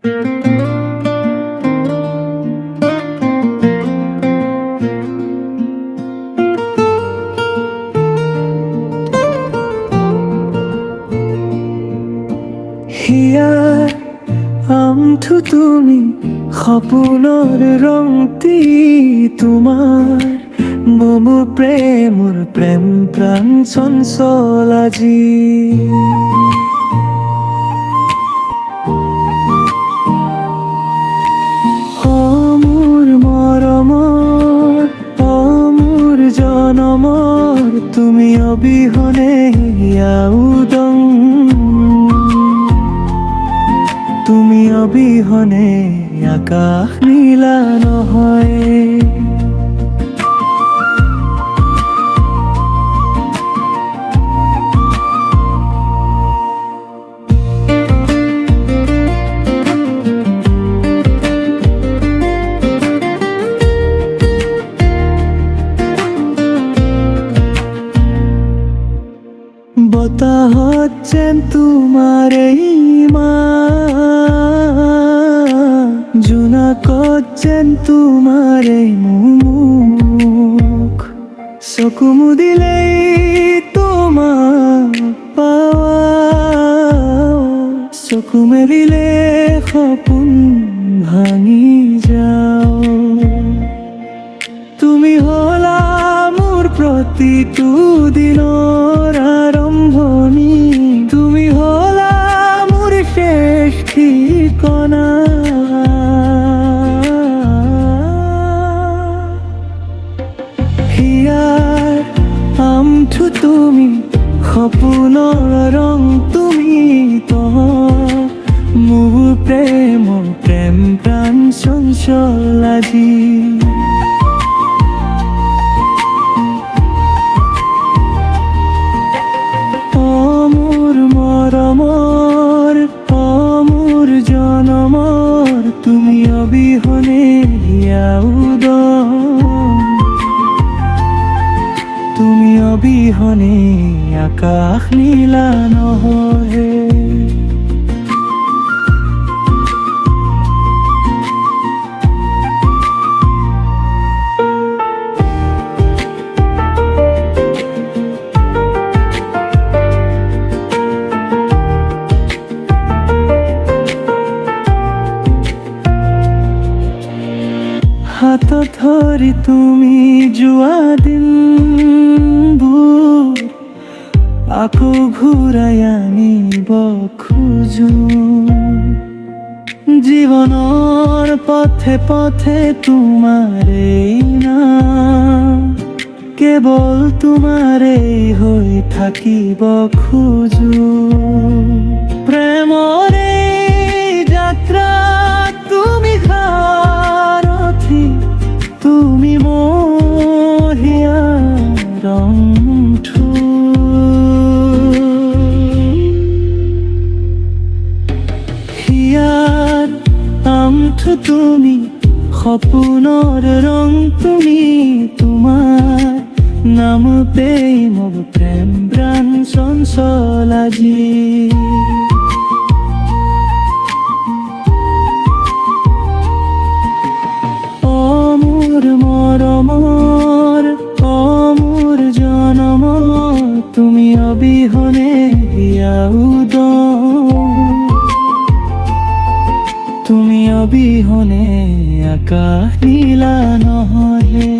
হিয়াৰ আমঠু তুমি সপোনৰ ৰংটি তোমাৰ মমো প্ৰেমৰ প্ৰেম প্ৰাণ চঞ্চল আজি মোৰ মৰমৰ মোৰ জনমৰ তুমি অবিহনে উদং তুমি অবিহনে আকাশ নীলা নহয় বতাহত যেন তোমাৰ জোনাকত যেন তোমাৰ মুখ চকু মুদিলেই তোমাক পাৱা চকু মেলিলে সপোন ভাঙি যাও তুমি হলা মোৰ প্ৰতিটো দিনৰ আৰম্ভণি তুমি হলা মোৰ শেষ ঠিকনা হিয়াৰ আমঠু তুমি সপোনৰ ৰং তুমি মোৰ প্ৰেমৰ প্ৰেম প্ৰাণ চঞ্চল আজি মোৰ জনমৰ তুমি অবিহনে তুমি অবিহনে আকাশ নীলা নহয় হাতত ধৰি তুমি যোৱা দিনবোৰ আকৌ ঘূৰাই আনিব খোজো জীৱনৰ পথে পথে তোমাৰেই নাম কেৱল তোমাৰেই হৈ থাকিব খোজো প্ৰেমৰে যাত্ৰা তুমি তুমি মোৰ হিয়াৰ আমঠু হিয়াৰ আমঠু তুমি সপোনৰ ৰং তুমি তোমাৰ নামতেই মোৰ প্ৰেম প্ৰাণ চঞ্চল আজি মৰমৰ মোৰ জনমৰ তুমি অবিহনে তুমি অবিহনে আকাশ নীলা নহয়